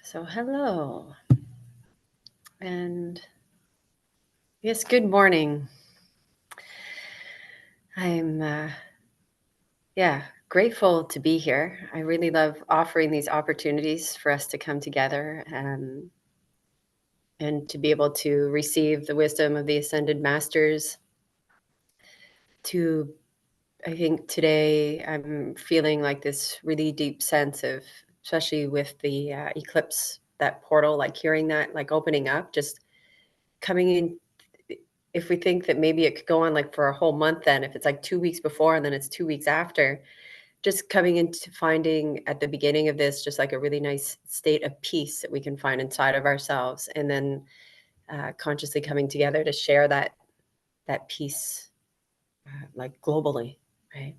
So hello, and yes, good morning. I'm grateful to be here. I really love offering these opportunities for us to come together and to be able to receive the wisdom of the ascended masters. To I think today I'm feeling like this really deep sense of, especially with the eclipse, that portal, like hearing that, like opening up, just coming in. If we think that maybe it could go on like for a whole month, then if it's like 2 weeks before and then it's 2 weeks after, just coming into finding at the beginning of this just like a really nice state of peace that we can find inside of ourselves, and then consciously coming together to share that peace, like globally, right,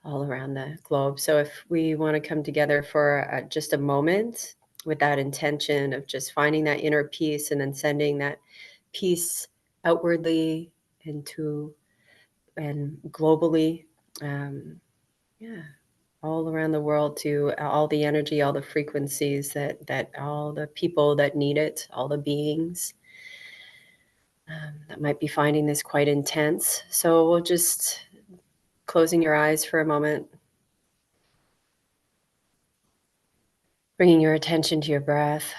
all around the globe. So if we want to come together for just a moment with that intention of just finding that inner peace and then sending that peace outwardly into and globally, um, yeah, all around the world, to all the energy, all the frequencies that all the people that need it, all the beings that might be finding this quite intense. So we'll just closing your eyes for a moment, bringing your attention to your breath.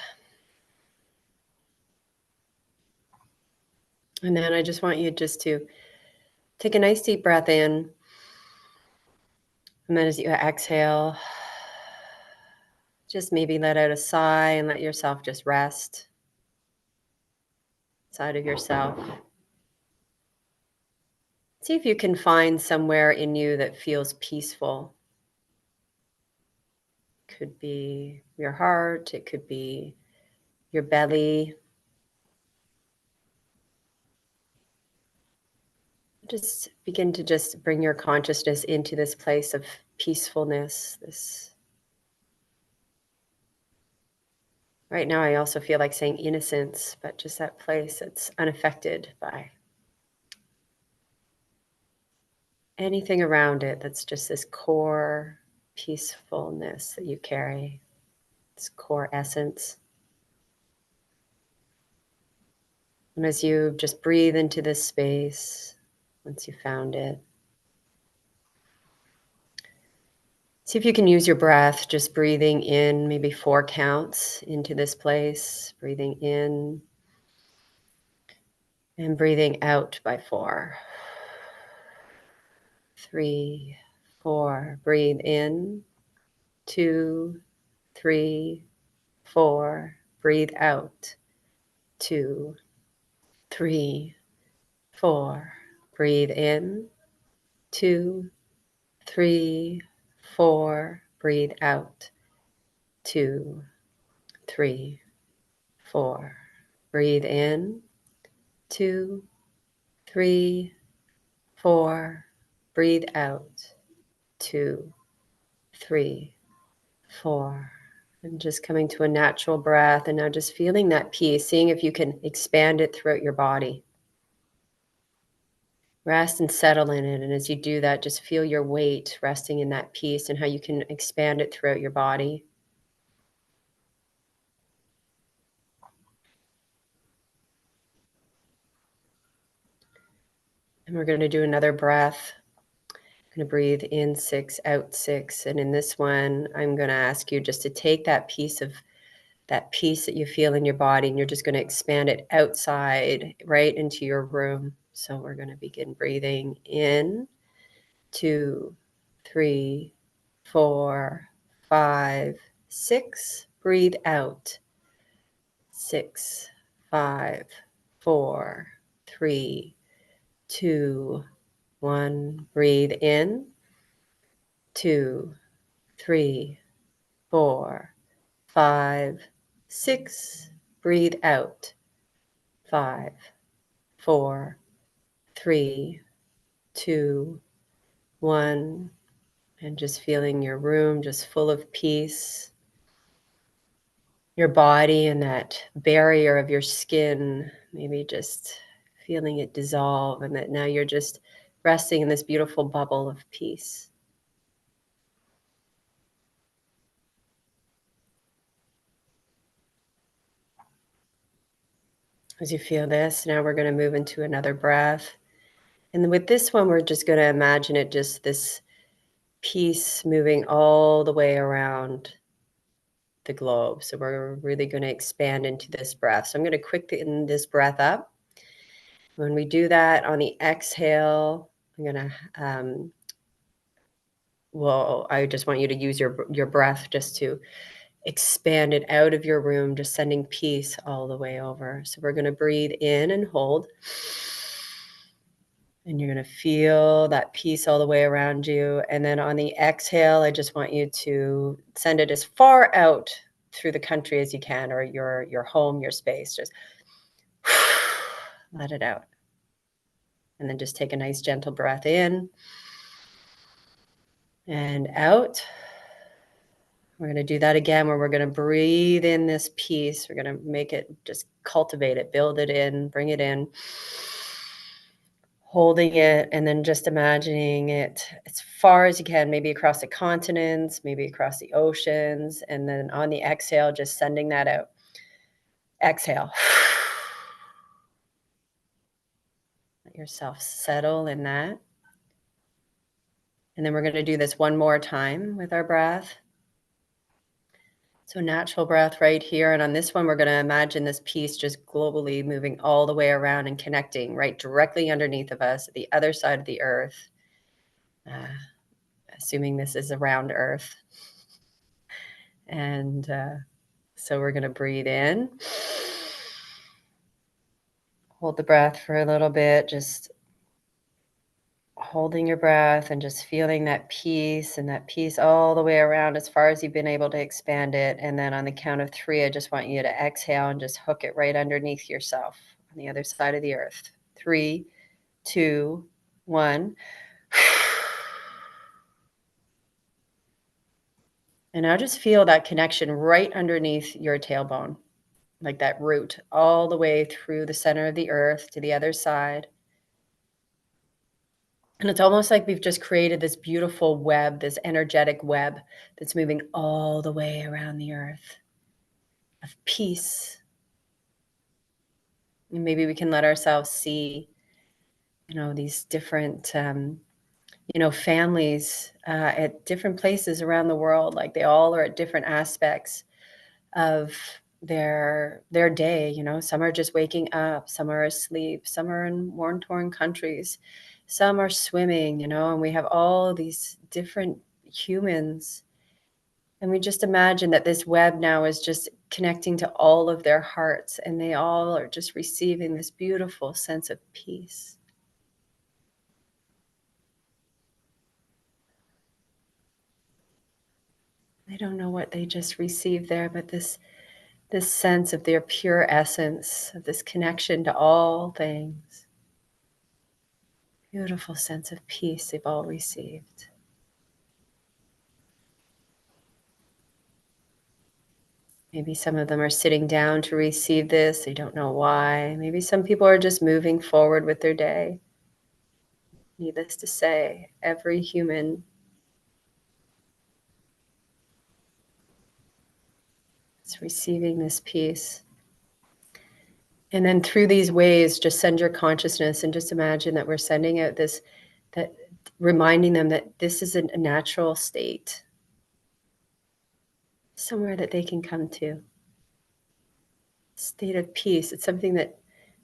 And then I just want you just to take a nice deep breath in. And then as you exhale, just maybe let out a sigh and let yourself just rest inside of yourself. See if you can find somewhere in you that feels peaceful. Could be your heart, it could be your belly. Just begin to just bring your consciousness into this place of peacefulness. This right now I also feel like saying innocence, but just that place that's unaffected by anything around it. That's just this core peacefulness that you carry, this core essence. And as you just breathe into this space, once you found it, see if you can use your breath, just breathing in maybe 4 counts into this place, breathing in and breathing out by 4. 3, 4. Breathe in. 2, 3, 4. Breathe out. 2, 3, 4. Breathe in. 2, 3, 4. Breathe out. 2, 3, 4. Breathe in. 2, 3, 4. Breathe out. 2, 3, 4. And just coming to a natural breath, and now just feeling that peace, seeing if you can expand it throughout your body. Rest and settle in it. And as you do that, just feel your weight resting in that peace and how you can expand it throughout your body. And we're going to do another breath. I'm going to breathe in 6, out 6. And in this one, I'm going to ask you just to take that peace that you feel in your body, and you're just going to expand it outside, right into your room. So we're going to begin breathing in. 2, 3, 4, 5, 6. Breathe out. 6, 5, 4, 3, 2, 1. Breathe in. 2, 3, 4, 5, 6. Breathe out. 5, 4, 3, 2, 1. And just feeling your room just full of peace. Your body and that barrier of your skin, maybe just feeling it dissolve, and that now you're just resting in this beautiful bubble of peace. As you feel this, now we're going to move into another breath. And with this one, we're just going to imagine it just this peace moving all the way around the globe. So we're really going to expand into this breath. So I'm going to quicken this breath up. When we do that on the exhale, I'm going to, I just want you to use your breath just to expand it out of your room, just sending peace all the way over. So we're going to breathe in and hold. And you're going to feel that peace all the way around you. And then on the exhale, I just want you to send it as far out through the country as you can, or your home, your space. Just let it out. And then just take a nice gentle breath in and out. We're going to do that again, where we're going to breathe in this peace. We're going to make it, just cultivate it, build it in, bring it in. Holding it, and then just imagining it as far as you can, maybe across the continents, maybe across the oceans. And then on the exhale, just sending that out. Exhale. Let yourself settle in that. And then we're going to do this one more time with our breath. So natural breath right here. And on this one, we're going to imagine this piece just globally moving all the way around and connecting right directly underneath of us at the other side of the earth. Assuming this is around Earth. And so we're going to breathe in. Hold the breath for a little bit, just holding your breath and just feeling that peace all the way around as far as you've been able to expand it. And then on the count of 3, I just want you to exhale and just hook it right underneath yourself on the other side of the earth. 3, 2, 1. And now just feel that connection right underneath your tailbone, like that root all the way through the center of the earth to the other side. And it's almost like we've just created this beautiful web, this energetic web that's moving all the way around the earth of peace. And maybe we can let ourselves see, these different, families at different places around the world. Like they all are at different aspects of their day. Some are just waking up, some are asleep, some are in war-torn countries, some are swimming, and we have all these different humans. And we just imagine that this web now is just connecting to all of their hearts, and they all are just receiving this beautiful sense of peace. They don't know what they just received there, but this sense of their pure essence, of this connection to all things. Beautiful sense of peace they've all received. Maybe some of them are sitting down to receive this. They don't know why. Maybe some people are just moving forward with their day. Needless to say, every human is receiving this peace. And then through these ways, just send your consciousness and just imagine that we're sending out this, that reminding them that this is a natural state, somewhere that they can come to. State of peace. It's something that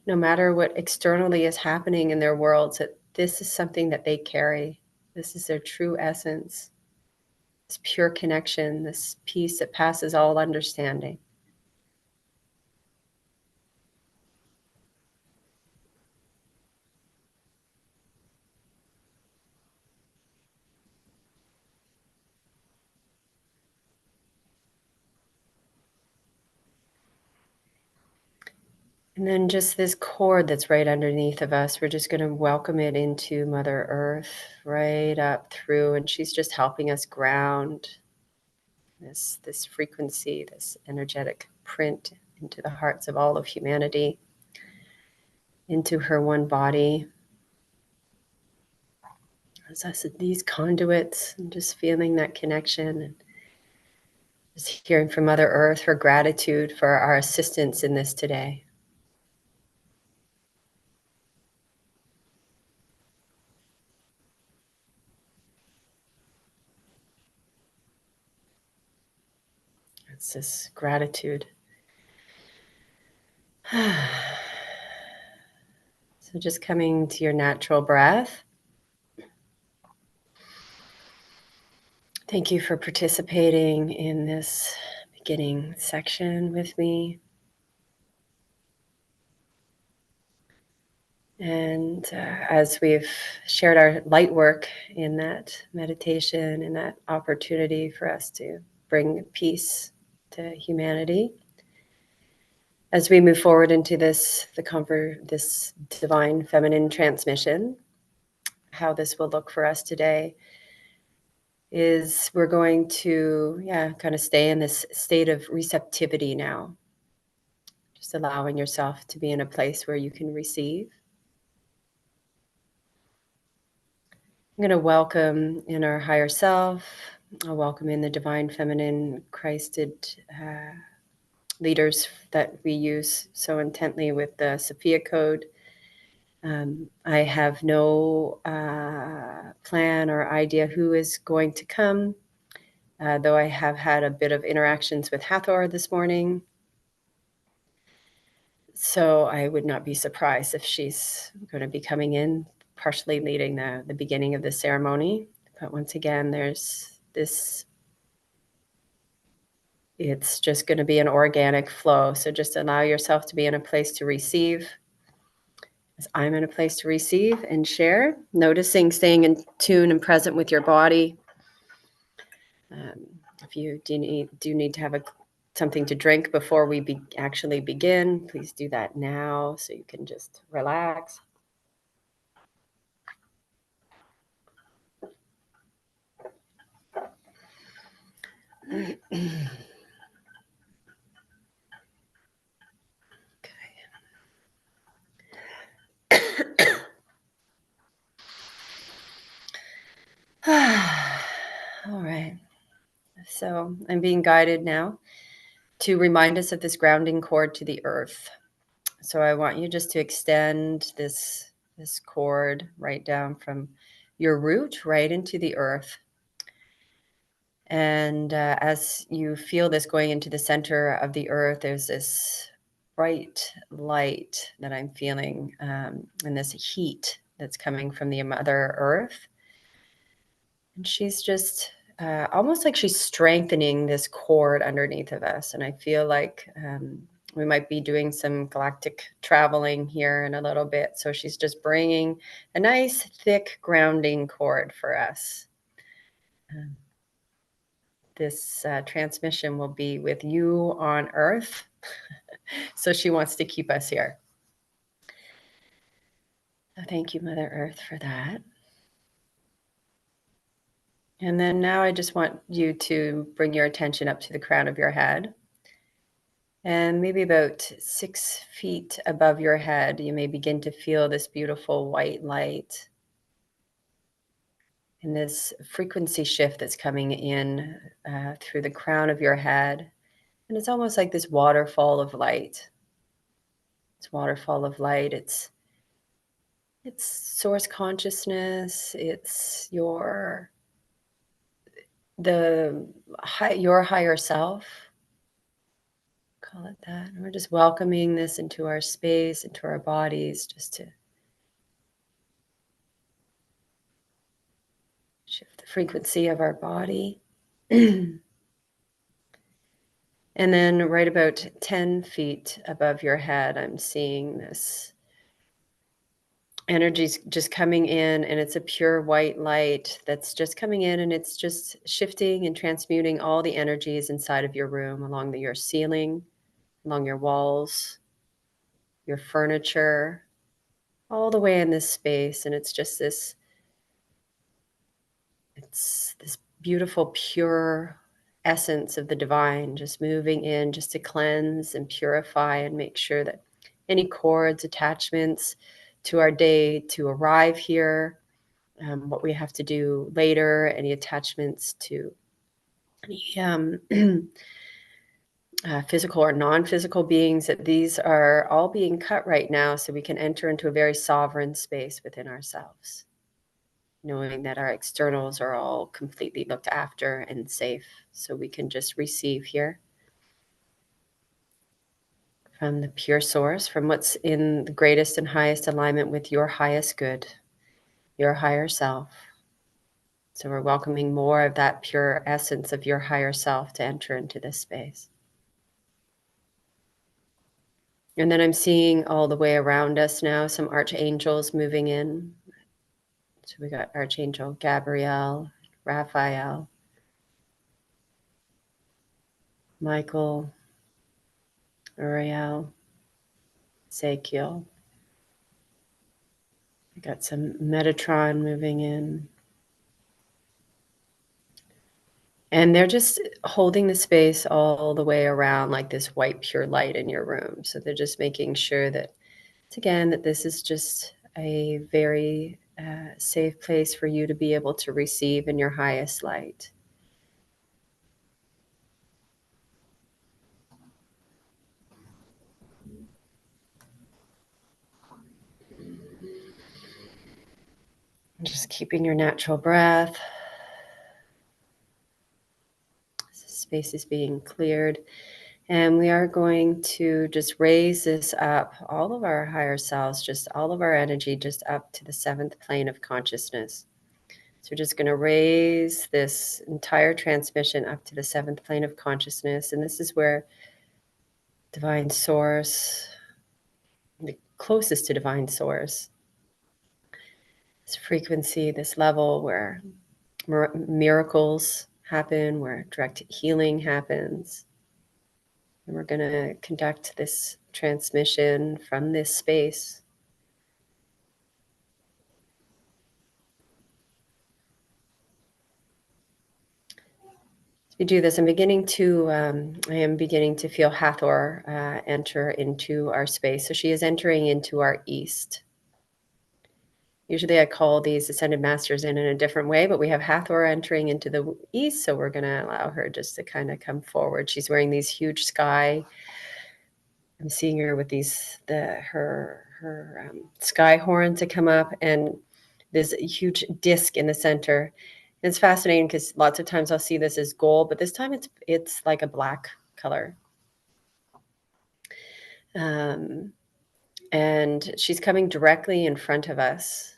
no matter what externally is happening in their worlds, that this is something that they carry. This is their true essence. This pure connection, this peace that passes all understanding. And then just this cord that's right underneath of us, we're just going to welcome it into Mother Earth, right up through, and she's just helping us ground this frequency, this energetic print into the hearts of all of humanity, into her one body. As us, these conduits, and just feeling that connection, and just hearing from Mother Earth her gratitude for our assistance in this today. It's this gratitude. So just coming to your natural breath. Thank you for participating in this beginning section with me. And as we've shared our light work in that meditation, in that opportunity for us to bring peace to humanity, as we move forward into this divine feminine transmission, how this will look for us today is we're going to, kind of stay in this state of receptivity now, just allowing yourself to be in a place where you can receive. I'm going to welcome in our higher self. I'll welcome in the divine feminine Christed leaders that we use so intently with the Sophia code. I have no plan or idea who is going to come, though I have had a bit of interactions with Hathor this morning. So I would not be surprised if she's going to be coming in, partially leading the beginning of the ceremony. But once again, there's this, it's just going to be an organic flow. So just allow yourself to be in a place to receive. As I'm in a place to receive and share, noticing, staying in tune and present with your body. If you do need to have something to drink before we actually begin, please do that now so you can just relax. Okay. All right. So I'm being guided now to remind us of this grounding cord to the earth. So I want you just to extend this cord right down from your root right into the earth. And as you feel this going into the center of the earth, there's this bright light that I'm feeling, and this heat that's coming from the Mother Earth. And she's just almost like she's strengthening this cord underneath of us. And I feel like we might be doing some galactic traveling here in a little bit. So she's just bringing a nice, thick grounding cord for us. This transmission will be with you on Earth. So she wants to keep us here. So thank you, Mother Earth, for that. And then now I just want you to bring your attention up to the crown of your head. And maybe about 6 feet above your head, you may begin to feel this beautiful white light and this frequency shift that's coming in through the crown of your head. And it's almost like this waterfall of light. It's waterfall of light. It's source consciousness. It's your higher self. Call it that. And we're just welcoming this into our space, into our bodies, just to shift the frequency of our body. And then right about 10 feet above your head, I'm seeing this energy's just coming in, and it's a pure white light that's just coming in, and it's just shifting and transmuting all the energies inside of your room, along your ceiling, along your walls, your furniture, all the way in this space. And it's just this beautiful, pure essence of the divine just moving in, just to cleanse and purify and make sure that any cords, attachments to our day to arrive here, what we have to do later, any attachments to any physical or non-physical beings, that these are all being cut right now so we can enter into a very sovereign space within ourselves, knowing that our externals are all completely looked after and safe, so we can just receive here. from the pure source, from what's in the greatest and highest alignment with your highest good, your higher self. So we're welcoming more of that pure essence of your higher self to enter into this space. And then I'm seeing all the way around us now some archangels moving in. So we got Archangel Gabriel, Raphael, Michael, Uriel, Ezekiel. We got some Metatron moving in. And they're just holding the space all the way around like this white pure light in your room. So they're just making sure that, again, that this is just a very safe place for you to be able to receive in your highest light. Just keeping your natural breath. Space is being cleared. And we are going to just raise this up, all of our higher selves, just all of our energy, just up to the 7th plane of consciousness. So we're just going to raise this entire transmission up to the 7th plane of consciousness. And this is where divine source, the closest to divine source, this frequency, this level where miracles happen, where direct healing happens. And we're going to conduct this transmission from this space. As we do this, I am beginning to feel Hathor enter into our space. So she is entering into our east. Usually I call these ascended masters in a different way, but we have Hathor entering into the east, so we're going to allow her just to kind of come forward. She's wearing these huge sky. I'm seeing her with her sky horn to come up, and this huge disc in the center. And it's fascinating because lots of times I'll see this as gold, but this time it's like a black color. And she's coming directly in front of us.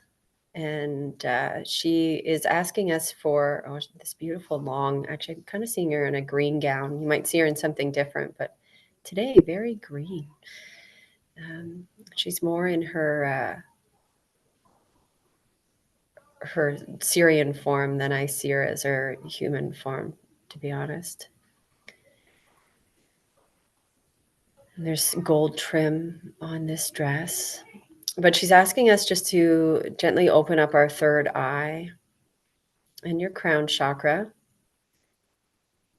And she is asking us for this beautiful long, actually, I'm kind of seeing her in a green gown. You might see her in something different, but today, very green. She's more in her Syrian form than I see her as her human form, to be honest. And there's gold trim on this dress. But she's asking us just to gently open up our third eye and your crown chakra.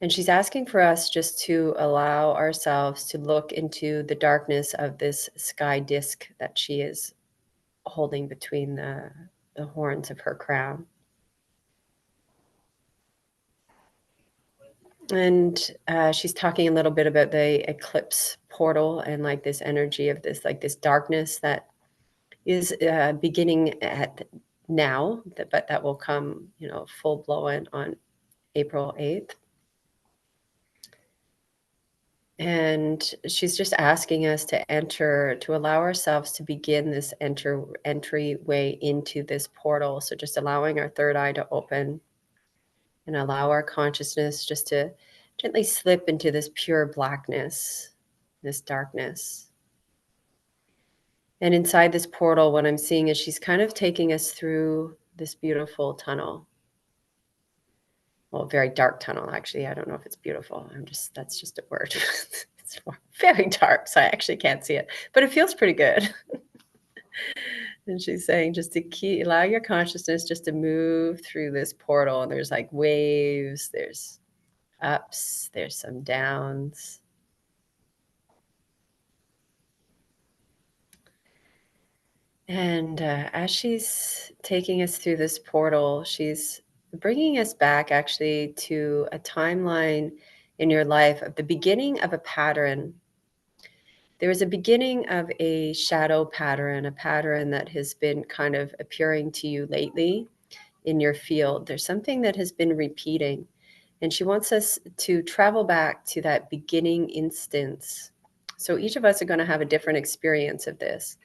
And she's asking for us just to allow ourselves to look into the darkness of this sky disc that she is holding between the horns of her crown. And she's talking a little bit about the eclipse portal and like this energy of this, like this darkness that is beginning at now, but that will come, full blown on April 8th. And she's just asking us to allow ourselves to begin this entryway into this portal. So just allowing our third eye to open and allow our consciousness just to gently slip into this pure blackness, this darkness. And inside this portal, what I'm seeing is she's kind of taking us through this beautiful tunnel. Well, very dark tunnel, actually. I don't know if it's beautiful. That's just a word. It's very dark, so I actually can't see it, but it feels pretty good. And she's saying just to allow your consciousness just to move through this portal. And there's like waves, there's ups, there's some downs. And as she's taking us through this portal, she's bringing us back actually to a timeline in your life of the beginning of a pattern. There was a beginning of a shadow pattern, a pattern that has been kind of appearing to you lately in your field. There's something that has been repeating. And she wants us to travel back to that beginning instance So each of us are going to have a different experience of this.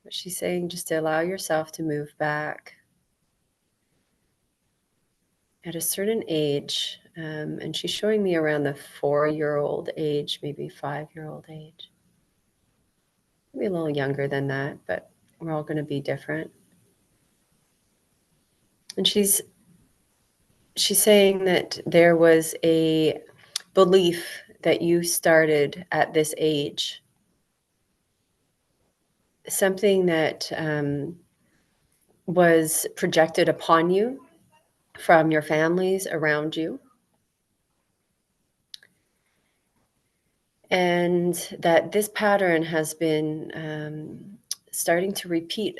But she's saying just to allow yourself to move back. At a certain age, and she's showing me around the 4-year-old age, maybe 5-year-old age. Maybe a little younger than that, but we're all going to be different. And she's saying that there was a belief that you started at this age, something that was projected upon you from your families around you, and that this pattern has been starting to repeat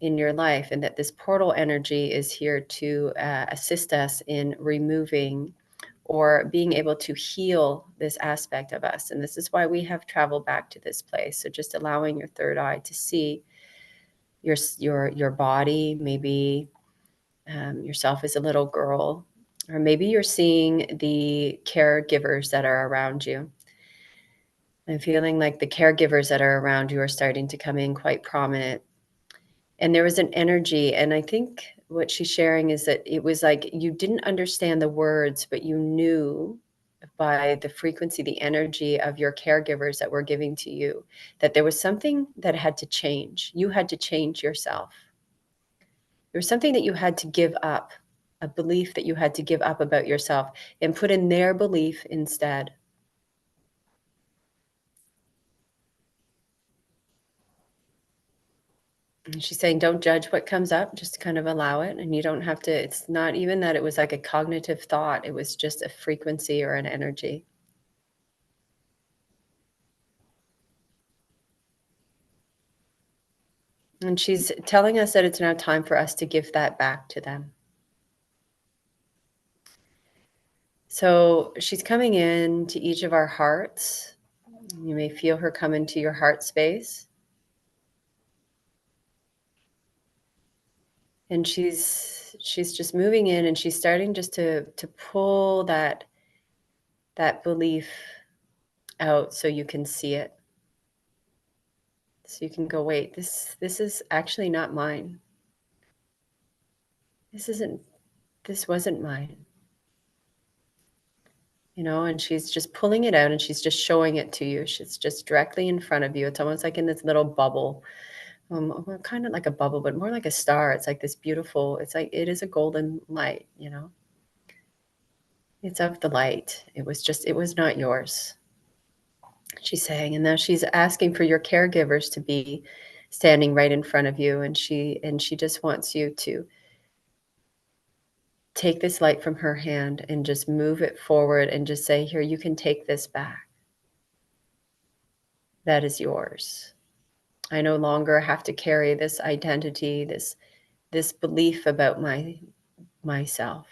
in your life, and that this portal energy is here to assist us in removing or being able to heal this aspect of us. And this is why we have traveled back to this place. So just allowing your third eye to see your body, maybe yourself as a little girl, or maybe you're seeing the caregivers that are around you. I'm feeling like the caregivers that are around you are starting to come in quite prominent. And there was an energy, and I think what she's sharing is that it was like you didn't understand the words, but you knew by the frequency, the energy of your caregivers that were giving to you, that there was something that had to change. You had to change yourself. There was something that you had to give up, a belief that you had to give up about yourself and put in their belief instead. And she's saying, don't judge what comes up, just kind of allow it. And you don't have to, it's not even that it was like a cognitive thought, it was just a frequency or an energy. And she's telling us that it's now time for us to give that back to them. So she's coming in to each of our hearts. You may feel her come into your heart space. And she's just moving in, and she's starting just to pull that belief out so you can see it. So you can go, wait, this is actually not mine. This wasn't mine. You know, and she's just pulling it out, and she's just showing it to you. She's just directly in front of you. It's almost like in this little bubble. Well, kind of like a bubble, but more like a star. It's like this beautiful, it's like, it is a golden light, you know. It's of the light. It was not yours, she's saying. And now she's asking for your caregivers to be standing right in front of you. And she just wants you to take this light from her hand and just move it forward and just say, here, you can take this back. That is yours. I no longer have to carry this identity, this belief about myself.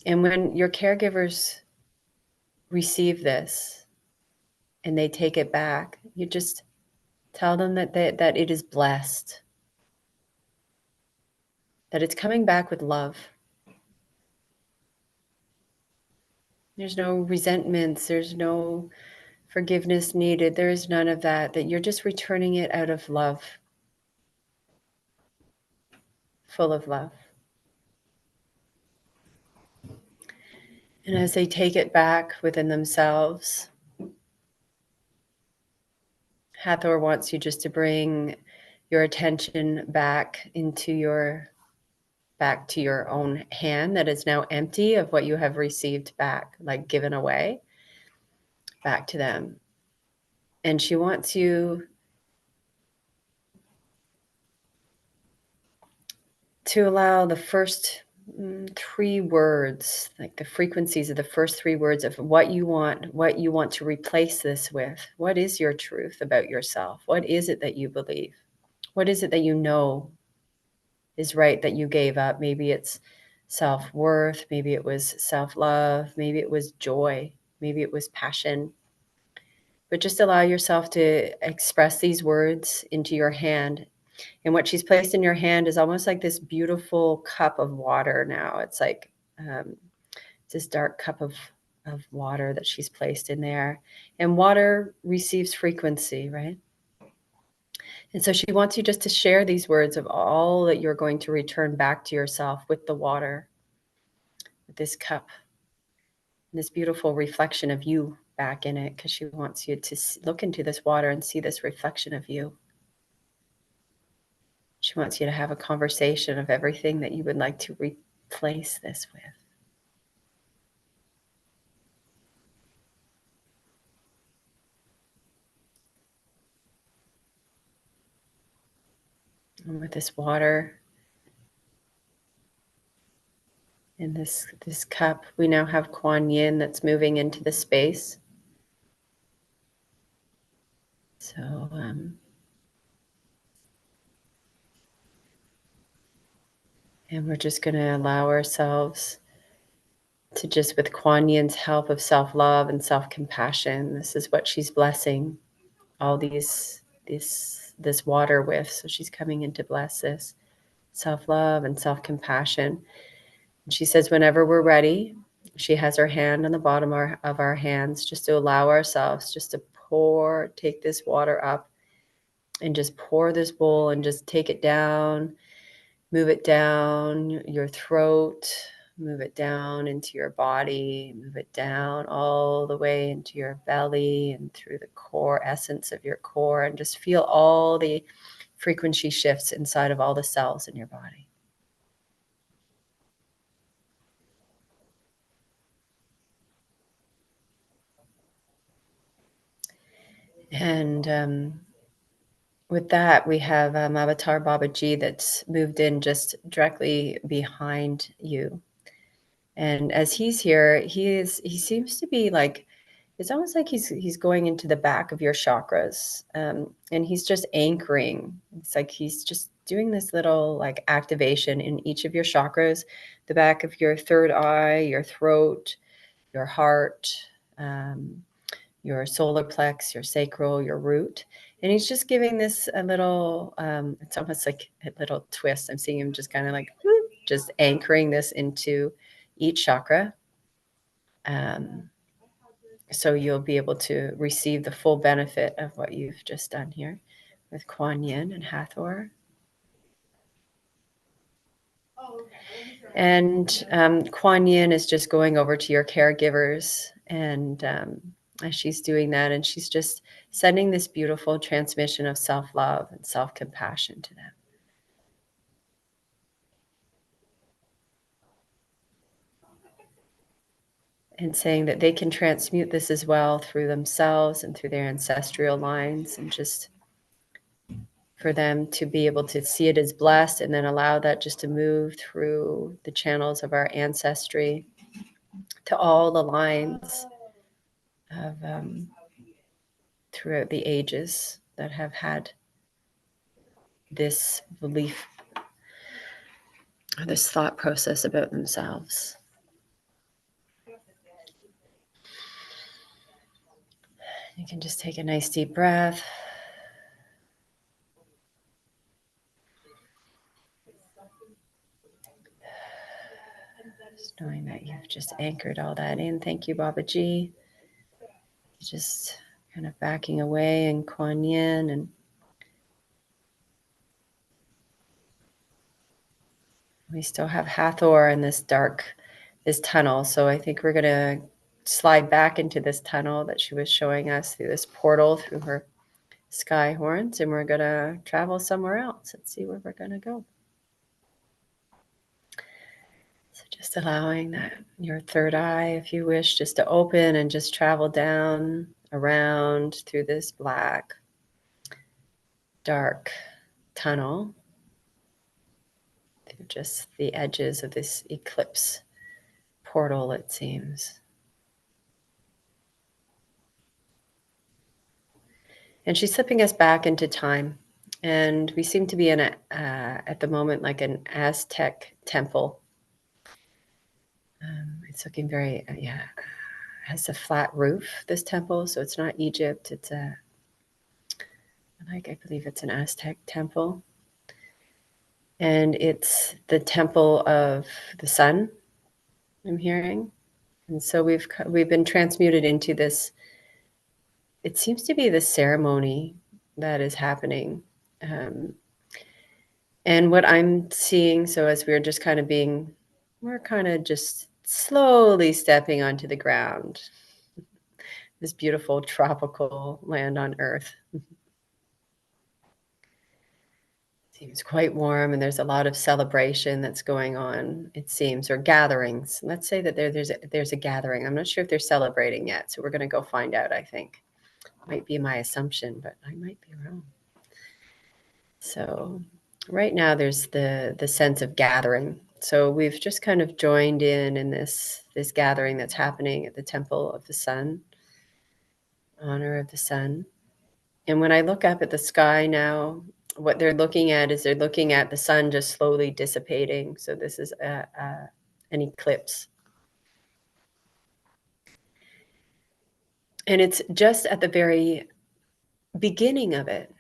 And when your caregivers receive this and they take it back, you just tell them that that it is blessed, that it's coming back with love. There's no resentments, there's no forgiveness needed, there is none of that, that you're just returning it out of love, full of love. And as they take it back within themselves, Hathor wants you just to bring your attention back to your own hand that is now empty of what you have received back, like given away, back to them. And she wants you to allow the first 3 words, like the frequencies of the first 3 words of what you want to replace this with. What is your truth about yourself? What is it that you believe? What is it that you know is right that you gave up? Maybe it's self-worth, maybe it was self-love, maybe it was joy, maybe it was passion. But just allow yourself to express these words into your hand And what she's placed in your hand is almost like this beautiful cup of water now. It's like this dark cup of water that she's placed in there. And water receives frequency, right? And so she wants you just to share these words of all that you're going to return back to yourself with the water, with this cup, this beautiful reflection of you back in it, because she wants you to look into this water and see this reflection of you. She wants you to have a conversation of everything that you would like to replace this with. And with this water in this cup, we now have Kuan Yin that's moving into the space. So and we're just going to allow ourselves to just, with Kuan Yin's help of self-love and self-compassion, this is what she's blessing all this water with. So she's coming in to bless this self-love and self-compassion. And she says, whenever we're ready, she has her hand on the bottom of our hands, just to allow ourselves just to take this water up and just pour this bowl and just take it down, move it down your throat, move it down into your body, move it down all the way into your belly and through the core essence of your core, and just feel all the frequency shifts inside of all the cells in your body. And with that, we have Avatar Babaji that's moved in just directly behind you. And as he's here, he seems to be like, it's almost like he's going into the back of your chakras, and he's just anchoring. It's like he's just doing this little like activation in each of your chakras, the back of your third eye, your throat, your heart, your solar plex, your sacral, your root. And he's just giving this a little, it's almost like a little twist. I'm seeing him just kind of like, whoop, just anchoring this into each chakra. So you'll be able to receive the full benefit of what you've just done here with Kuan Yin and Hathor. And Kuan Yin is just going over to your caregivers, and as she's doing that, and she's just sending this beautiful transmission of self-love and self-compassion to them. And saying that they can transmute this as well through themselves and through their ancestral lines, and just for them to be able to see it as blessed, and then allow that just to move through the channels of our ancestry to all the lines of throughout the ages that have had this belief or this thought process about themselves. You can just take a nice deep breath. Just knowing that you've just anchored all that in. Thank you, Babaji. Just kind of backing away in Kuan Yin, and we still have Hathor in this tunnel. So I think we're going to slide back into this tunnel that she was showing us through this portal through her sky horns, and we're going to travel somewhere else. Let's see where we're going to go. So just allowing that your third eye, if you wish, just to open and just travel down around through this black, dark tunnel through just the edges of this eclipse portal, it seems. And she's slipping us back into time. And we seem to be in at the moment, like an Aztec temple. It's looking very, has a flat roof, this temple. So it's not Egypt. It's I believe it's an Aztec temple. And it's the temple of the sun, I'm hearing. And so we've been transmuted into this, it seems to be the ceremony that is happening. And what I'm seeing, so as we're just kind of being, we're kind of just slowly stepping onto the ground, this beautiful tropical land on Earth. Seems quite warm, and there's a lot of celebration that's going on, it seems, or gatherings. Let's say that there's a gathering. I'm not sure if they're celebrating yet, so we're going to go find out, I think. Might be my assumption, but I might be wrong. So right now there's the sense of gathering. So we've just kind of joined in this gathering that's happening at the Temple of the Sun, honor of the sun. And when I look up at the sky now, what they're looking at is they're looking at the sun just slowly dissipating. So this is an eclipse. And it's just at the very beginning of it.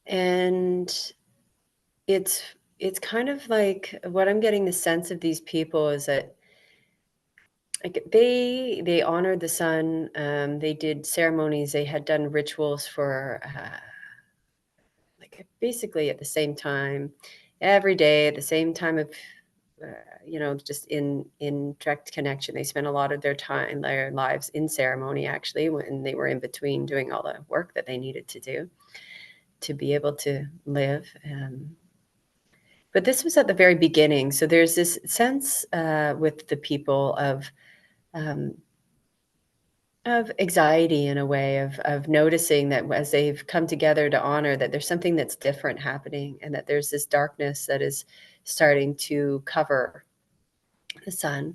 And it's kind of like what I'm getting the sense of these people is that like they honored the sun. They did ceremonies. They had done rituals for like basically at the same time, every day at the same time of just in direct connection. They spent a lot of their lives in ceremony, actually, when they were in between doing all the work that they needed to do to be able to live. But this was at the very beginning, so there's this sense with the people um, of anxiety, in a way, of noticing that as they've come together to honor, that there's something that's different happening, and that there's this darkness that is starting to cover the sun.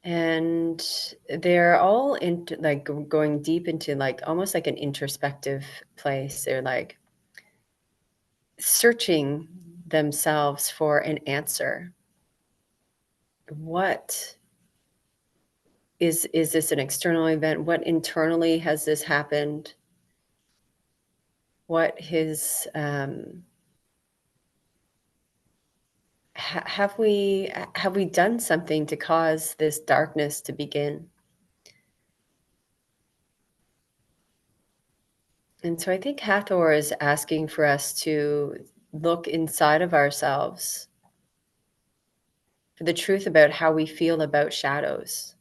And they're all into like going deep into like almost like an introspective place. They're like searching themselves for an answer. What is this an external event? What internally has this happened? What his have we done something to cause this darkness to begin? And so I think Hathor is asking for us to look inside of ourselves for the truth about how we feel about shadows,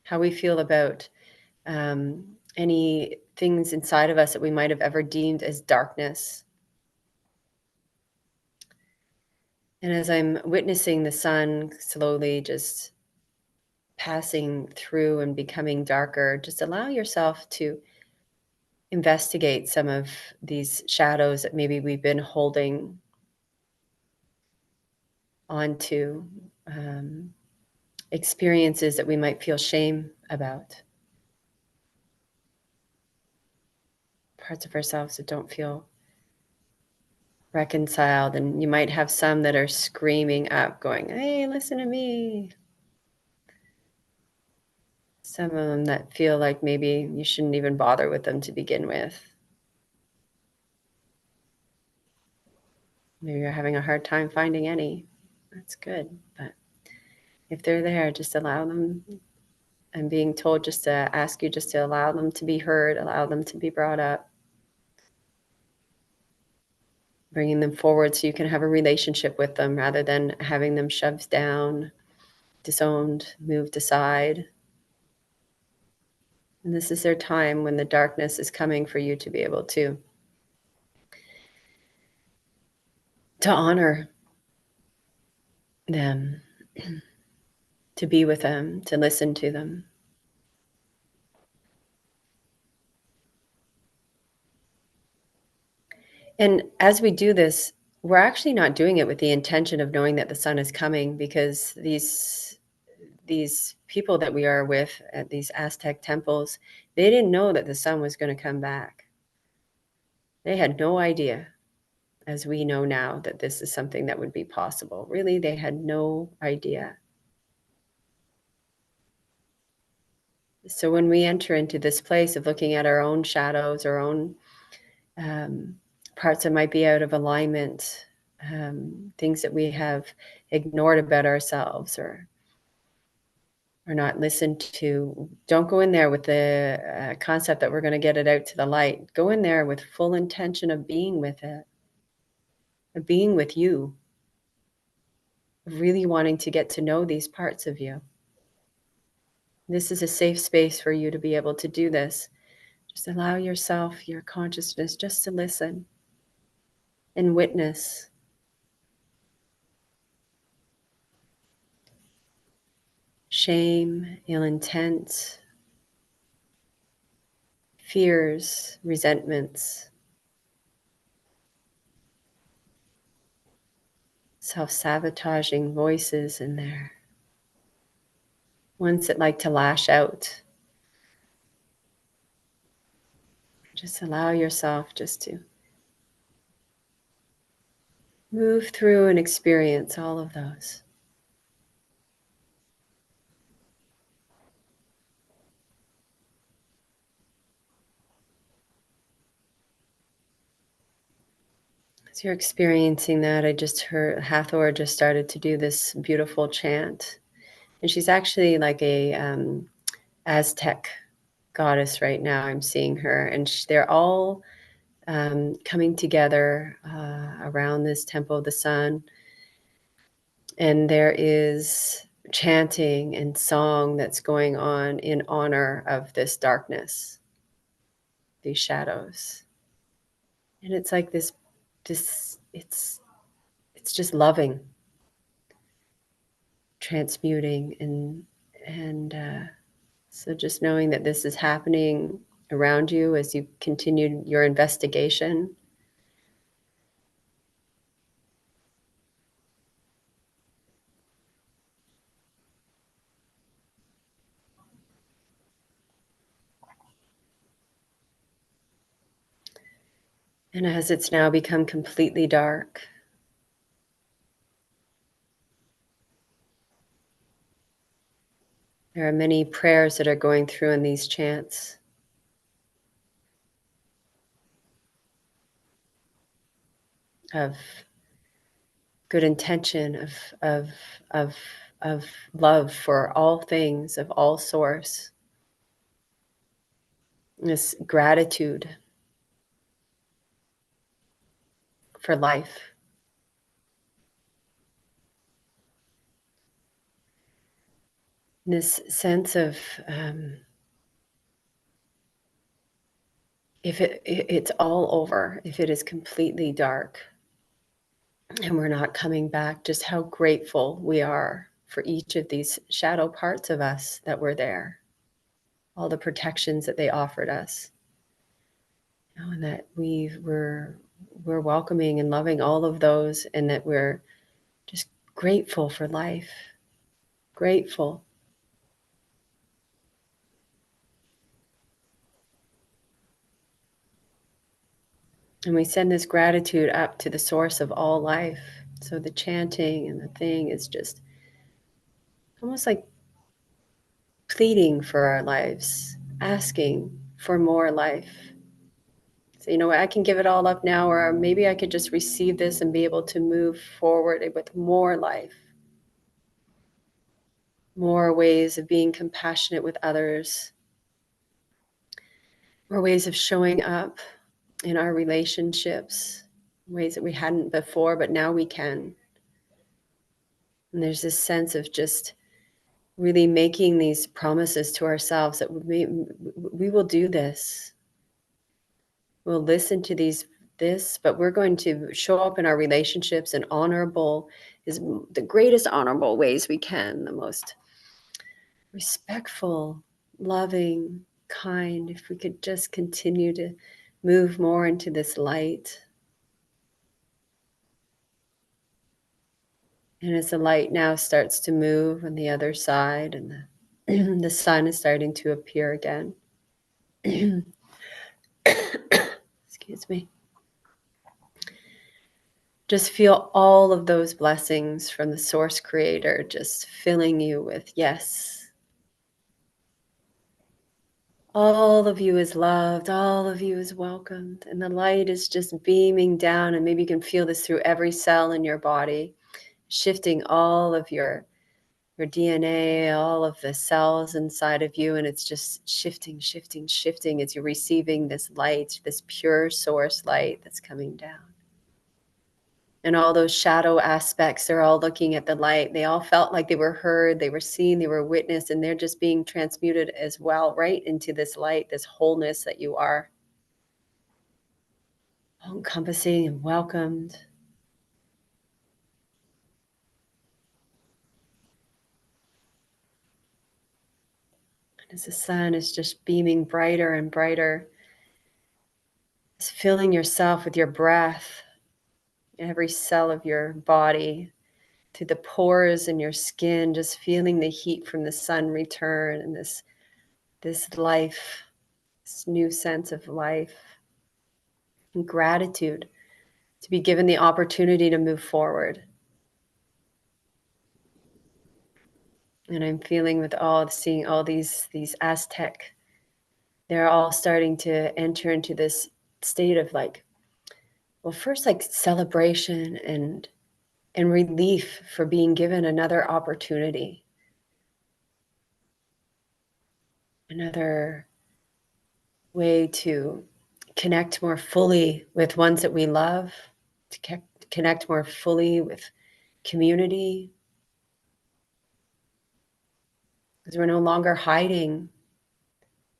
how we feel about any things inside of us that we might have ever deemed as darkness. And as I'm witnessing the sun slowly just passing through and becoming darker, just allow yourself to investigate some of these shadows that maybe we've been holding onto, experiences that we might feel shame about, parts of ourselves that don't feel reconciled. And you might have some that are screaming up, going, "Hey, listen to me." Some of them that feel like maybe you shouldn't even bother with them to begin with. Maybe you're having a hard time finding any. That's good. But if they're there, just allow them. I'm being told just to ask you just to allow them to be heard, allow them to be brought up, bringing them forward so you can have a relationship with them rather than having them shoved down, disowned, moved aside. And this is their time when the darkness is coming for you to be able to honor them, to be with them, to listen to them. And as we do this, we're actually not doing it with the intention of knowing that the sun is coming, because these people that we are with at these Aztec temples, they didn't know that the sun was going to come back. They had no idea, as we know now, that this is something that would be possible. Really, they had no idea. So when we enter into this place of looking at our own shadows, our own parts that might be out of alignment, things that we have ignored about ourselves or not listened to, don't go in there with the concept that we're going to get it out to the light. Go in there with full intention of being with it, of being with you, of really wanting to get to know these parts of you. This is a safe space for you to be able to do this. Just allow yourself, your consciousness, just to listen and witness. Shame, ill intent, fears, resentments, self-sabotaging voices in there. Ones that like to lash out. Just allow yourself just to move through and experience all of those. As you're experiencing that, I just heard Hathor just started to do this beautiful chant. And she's actually like a Aztec goddess right now. I'm seeing her. And they're all coming together around this temple of the sun. And there is chanting and song that's going on in honor of this darkness, these shadows. And it's like this it's just loving, transmuting, and so just knowing that this is happening around you as you continue your investigation. And as it's now become completely dark, there are many prayers that are going through in these chants. Of good intention, of love for all things, of all source. This gratitude for life. This sense of if it's all over, if it is completely dark and we're not coming back, just how grateful we are for each of these shadow parts of us that were there, all the protections that they offered us, and that we're welcoming and loving all of those, and that we're just grateful for life, grateful. And we send this gratitude up to the source of all life. So the chanting and the thing is just almost like pleading for our lives, asking for more life. So, I can give it all up now, or maybe I could just receive this and be able to move forward with more life, more ways of being compassionate with others, more ways of showing up in our relationships, ways that we hadn't before, but now we can. And there's this sense of just really making these promises to ourselves that we will do this. We'll listen to this, but we're going to show up in our relationships in honorable, is the greatest honorable ways we can, the most respectful, loving, kind. If we could just continue to move more into this light. And as the light now starts to move on the other side and the sun is starting to appear again. Excuse me. Just feel all of those blessings from the source creator just filling you with yes. All of you is loved, all of you is welcomed, and the light is just beaming down, and maybe you can feel this through every cell in your body, shifting all of your DNA, all of the cells inside of you, and it's just shifting, shifting, shifting as you're receiving this light, this pure source light that's coming down. And all those shadow aspects, they're all looking at the light. They all felt like they were heard, they were seen, they were witnessed, and they're just being transmuted as well, right into this light, this wholeness that you are. All encompassing and welcomed. And as the sun is just beaming brighter and brighter, just filling yourself with your breath, every cell of your body, through the pores in your skin, just feeling the heat from the sun return, and this life, this new sense of life and gratitude to be given the opportunity to move forward. And I'm feeling with seeing all these Aztec, they're all starting to enter into this state of like, well, first like celebration and relief for being given another opportunity, another way to connect more fully with ones that we love, to connect more fully with community, because we're no longer hiding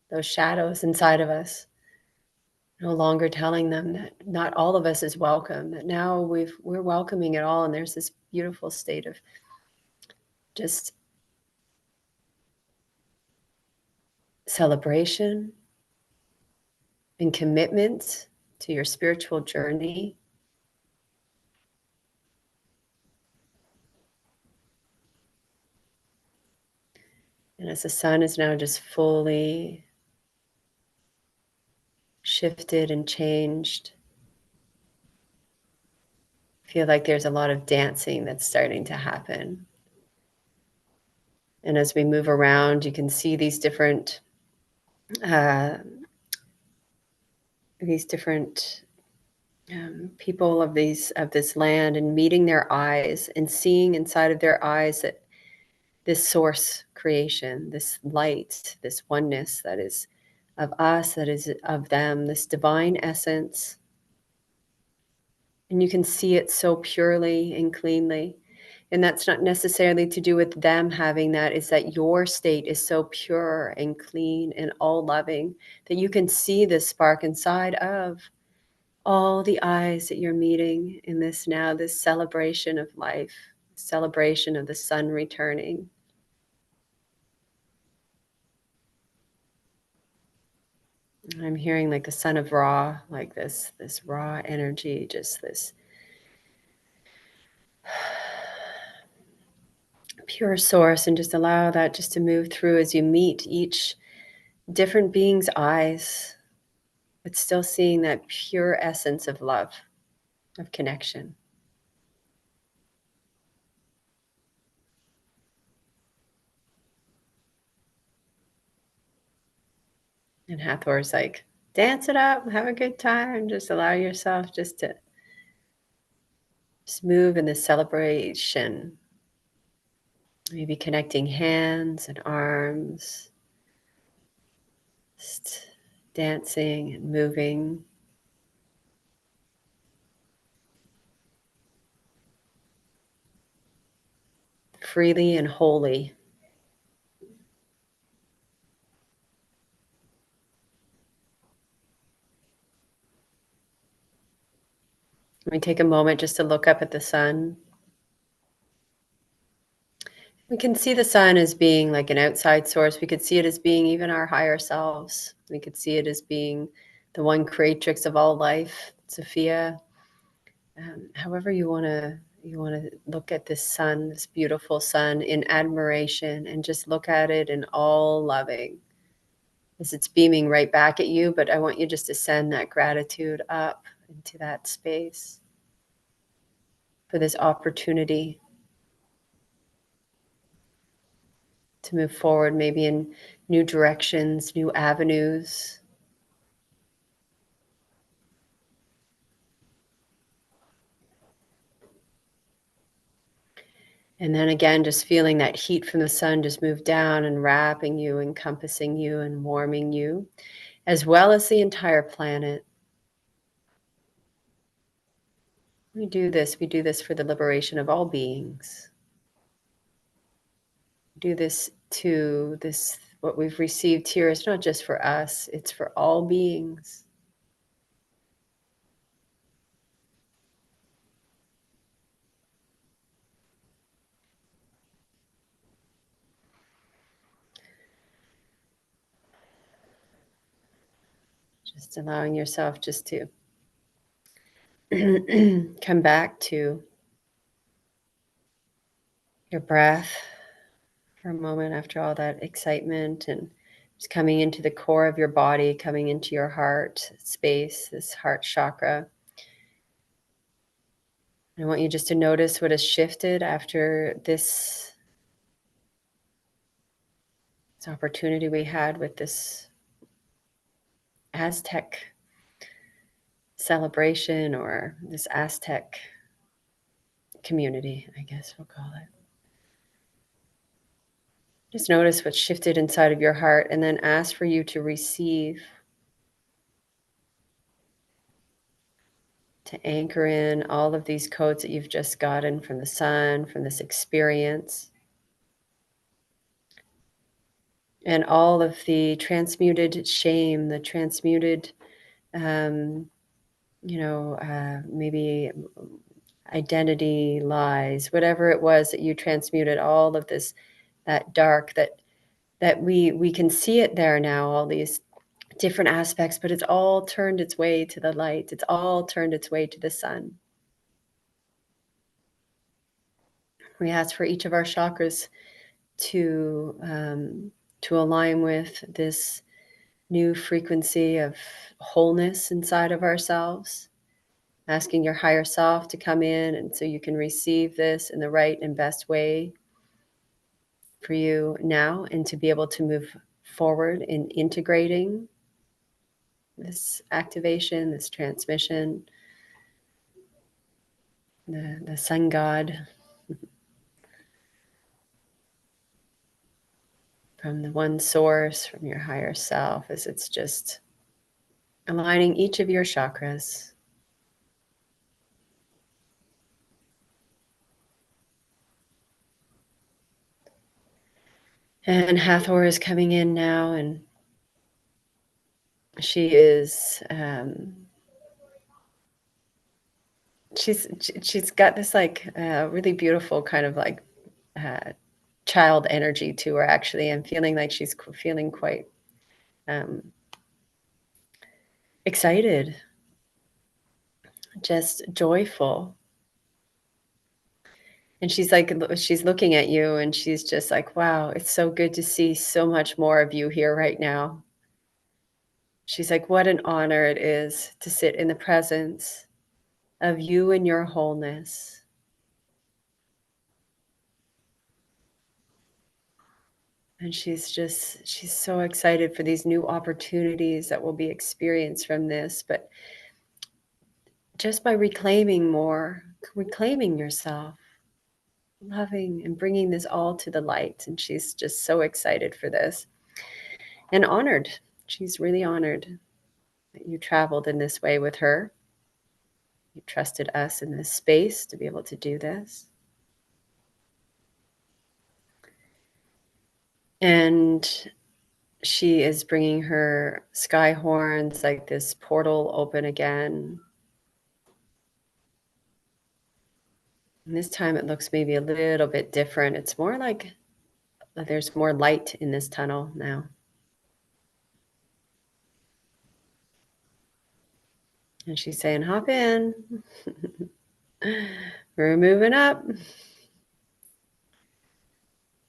those shadows inside of us, no longer telling them that not all of us is welcome, that now we're welcoming it all. And there's this beautiful state of just celebration and commitment to your spiritual journey. And as the sun is now just fully shifted and changed, I feel like there's a lot of dancing that's starting to happen. And as we move around, you can see these different people of this land, and meeting their eyes and seeing inside of their eyes that this source creation, this light, this oneness that is of us, that is of them, this divine essence. And you can see it so purely and cleanly. And that's not necessarily to do with them having that, is that your state is so pure and clean and all loving that you can see this spark inside of all the eyes that you're meeting in this now, this celebration of life, celebration of the sun returning. I'm hearing like the son of Ra, like this raw energy, just this pure source, and just allow that just to move through as you meet each different being's eyes, but still seeing that pure essence of love, of connection. And Hathor's like, dance it up, have a good time, just allow yourself just to just move in this celebration. Maybe connecting hands and arms, just dancing and moving. Freely and wholly. We take a moment just to look up at the sun. We can see the sun as being like an outside source. We could see it as being even our higher selves. We could see it as being the one creatrix of all life, Sophia. However you want to look at this sun, this beautiful sun, in admiration, and just look at it in all loving as it's beaming right back at you. But I want you just to send that gratitude up into that space for this opportunity to move forward, maybe in new directions, new avenues. And then again, just feeling that heat from the sun just move down and wrapping you, encompassing you, and warming you, as well as the entire planet. We do this for the liberation of all beings. Do this to this, what we've received here is not just for us, it's for all beings. Just allowing yourself just to come back to your breath for a moment after all that excitement, and just coming into the core of your body, coming into your heart space, this heart chakra. I want you just to notice what has shifted after this opportunity we had with this Aztec celebration, or this Aztec community, I guess we'll call it. Just notice what shifted inside of your heart, and then ask for you to receive, to anchor in all of these codes that you've just gotten from the sun, from this experience, and all of the transmuted shame, the transmuted, maybe identity lies, whatever it was that you transmuted, all of this, that dark, that we can see it there now, all these different aspects, but it's all turned its way to the light. It's all turned its way to the sun. We ask for each of our chakras to align with this new frequency of wholeness inside of ourselves, asking your higher self to come in, and so you can receive this in the right and best way for you now, and to be able to move forward in integrating this activation, this transmission, the sun god from the one source, from your higher self, as it's just aligning each of your chakras. And Hathor is coming in now, and she is she's got this like really beautiful kind of like child energy to her, actually. I'm feeling like she's feeling quite excited, just joyful. And she's like, she's looking at you, and she's just like, wow, it's so good to see so much more of you here right now. She's like, what an honor it is to sit in the presence of you and your wholeness. And she's so excited for these new opportunities that will be experienced from this. But just by reclaiming yourself, loving and bringing this all to the light. And she's just so excited for this and honored. She's really honored that you traveled in this way with her. You trusted us in this space to be able to do this. And she is bringing her sky horns, like this portal open again. And this time it looks maybe a little bit different. It's more like there's more light in this tunnel now. And she's saying, hop in. We're moving up.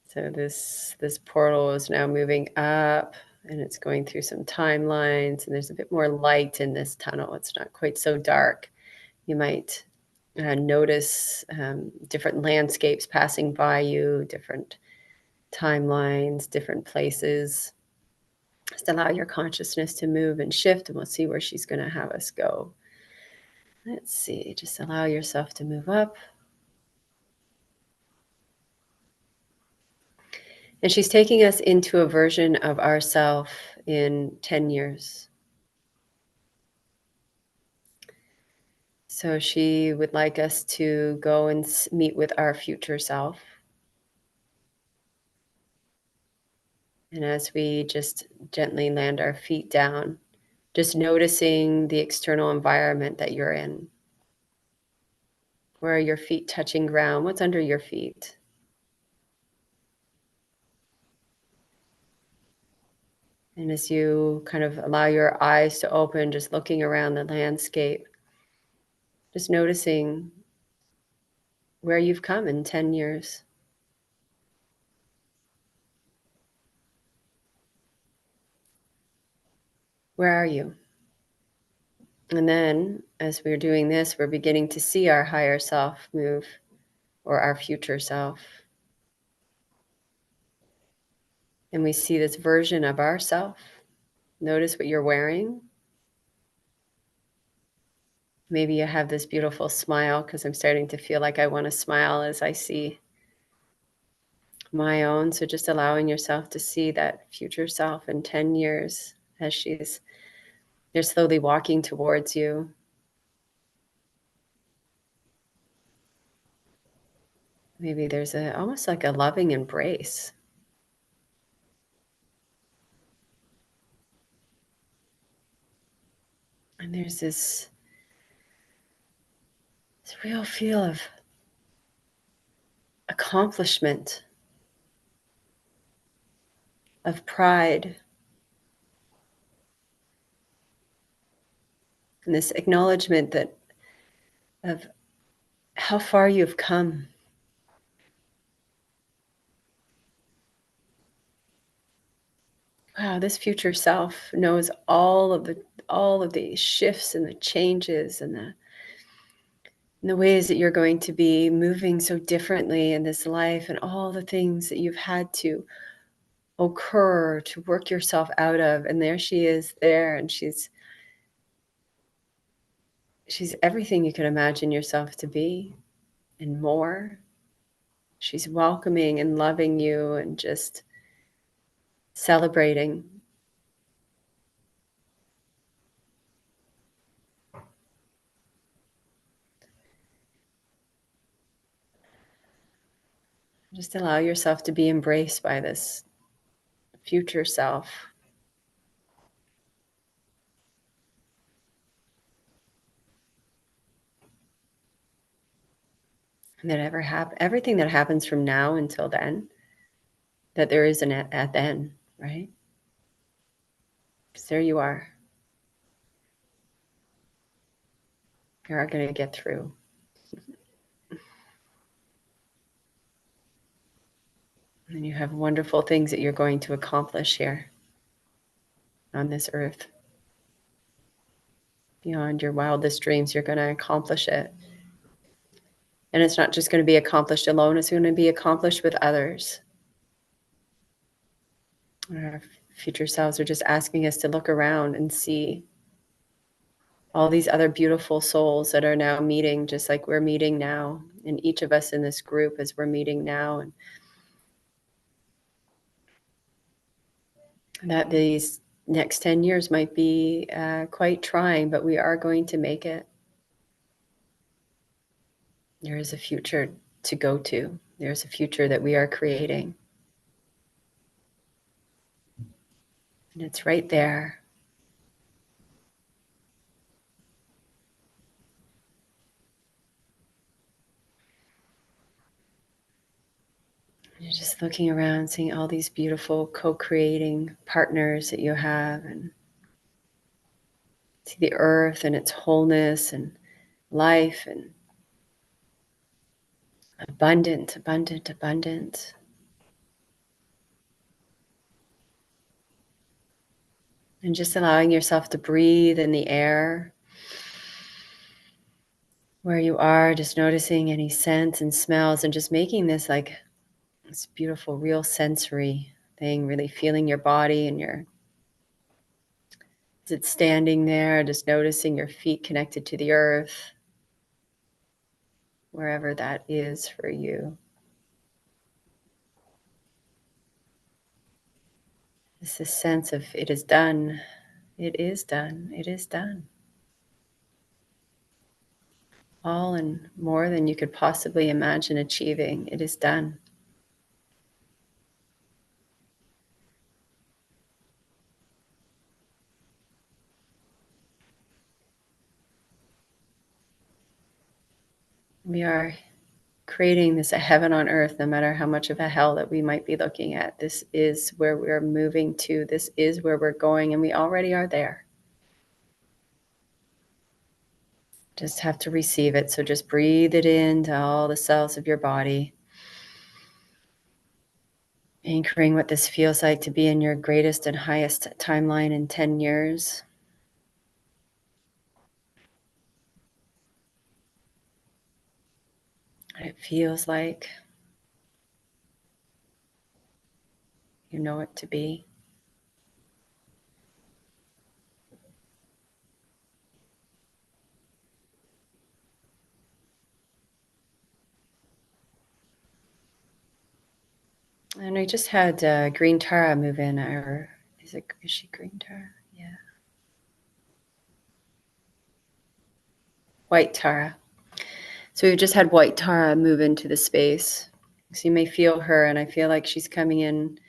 So this portal is now moving up, and it's going through some timelines, and there's a bit more light in this tunnel. It's not quite so dark. You might notice different landscapes passing by you, different timelines, different places. Just allow your consciousness to move and shift, and we'll see where she's going to have us go. Let's see, just allow yourself to move up. And she's taking us into a version of ourself in 10 years. So she would like us to go and meet with our future self. And as we just gently land our feet down, just noticing the external environment that you're in. Where are your feet touching ground? What's under your feet? And as you kind of allow your eyes to open, just looking around the landscape, just noticing where you've come in 10 years. Where are you? And then as we're doing this, we're beginning to see our higher self move, or our future self. And we see this version of ourself. Notice what you're wearing. Maybe you have this beautiful smile, because I'm starting to feel like I want to smile as I see my own. So just allowing yourself to see that future self in 10 years as you're slowly walking towards you. Maybe there's almost like a loving embrace. And there's this real feel of accomplishment, of pride, and this acknowledgement of how far you've come. Wow, this future self knows all of the shifts and the changes and the ways that you're going to be moving so differently in this life, and all the things that you've had to occur to work yourself out of. And there she is there, and she's everything you could imagine yourself to be and more. She's welcoming and loving you and just celebrating. Just allow yourself to be embraced by this future self. And that everything that happens from now until then, that there is an at then, right? Because there you are. You are going to get through. And you have wonderful things that you're going to accomplish here on this earth. Beyond your wildest dreams, you're going to accomplish it. And it's not just going to be accomplished alone, it's going to be accomplished with others. Our future selves are just asking us to look around and see all these other beautiful souls that are now meeting just like we're meeting now. And each of us in this group as we're meeting now. And that these next 10 years might be quite trying, but we are going to make it. There is a future to go to. There's a future that we are creating. And it's right there. You're just looking around, seeing all these beautiful co-creating partners that you have, and see the earth and its wholeness and life and abundant, abundant, abundant. And just allowing yourself to breathe in the air where you are, just noticing any scents and smells, and just making this like This beautiful, real sensory thing, really feeling your body and is it standing there, just noticing your feet connected to the earth, wherever that is for you. It's this sense of it is done, it is done, it is done. All and more than you could possibly imagine achieving, it is done. We are creating this a heaven on earth, no matter how much of a hell that we might be looking at. This is where we're moving to. This is where we're going, and we already are there. Just have to receive it. So just breathe it into all the cells of your body. Anchoring what this feels like to be in your greatest and highest timeline in 10 years. What it feels like. You know it to be. And I just had Green Tara move in, or is she Green Tara? Yeah. White Tara. So we've just had White Tara move into the space. So you may feel her, and I feel like she's coming in.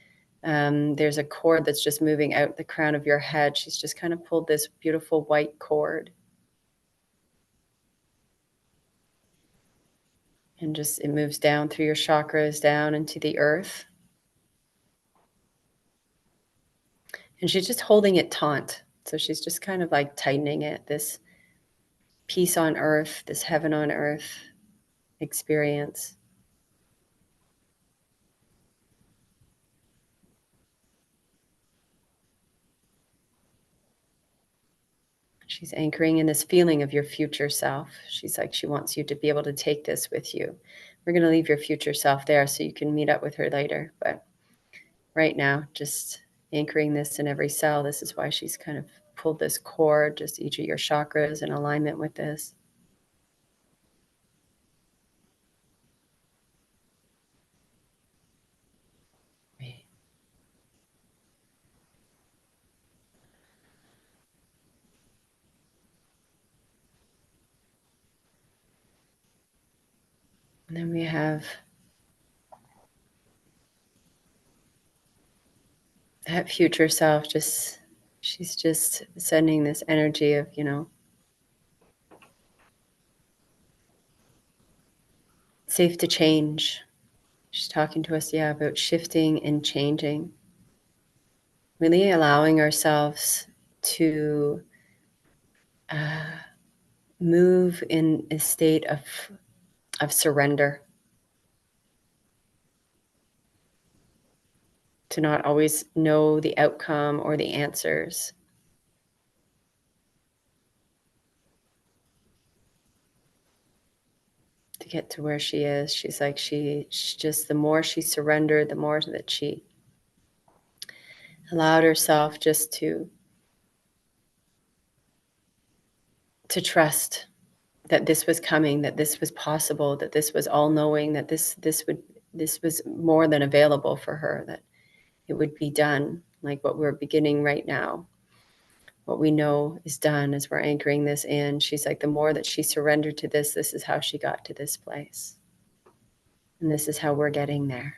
There's a cord that's just moving out the crown of your head. She's just kind of pulled this beautiful white cord. And just it moves down through your chakras, down into the earth. And she's just holding it taut. So she's just kind of like tightening it, this peace on earth, this heaven on earth experience. She's anchoring in this feeling of your future self. She's like, she wants you to be able to take this with you. We're going to leave your future self there so you can meet up with her later. But right now, just anchoring this in every cell. This is why she's kind of pulled this cord, just each of your chakras in alignment with this. And then we have that future self, she's just sending this energy of, safe to change. She's talking to us, about shifting and changing. Really allowing ourselves to move in a state of surrender. To not always know the outcome or the answers. To get to where she is, she's like, she's just, the more she surrendered, the more that she allowed herself just to trust that this was coming, that this was possible, that this was all knowing, that this was more than available for her, that it would be done, like what we're beginning right now. What we know is done as we're anchoring this in. She's like, the more that she surrendered to this is how she got to this place. And this is how we're getting there.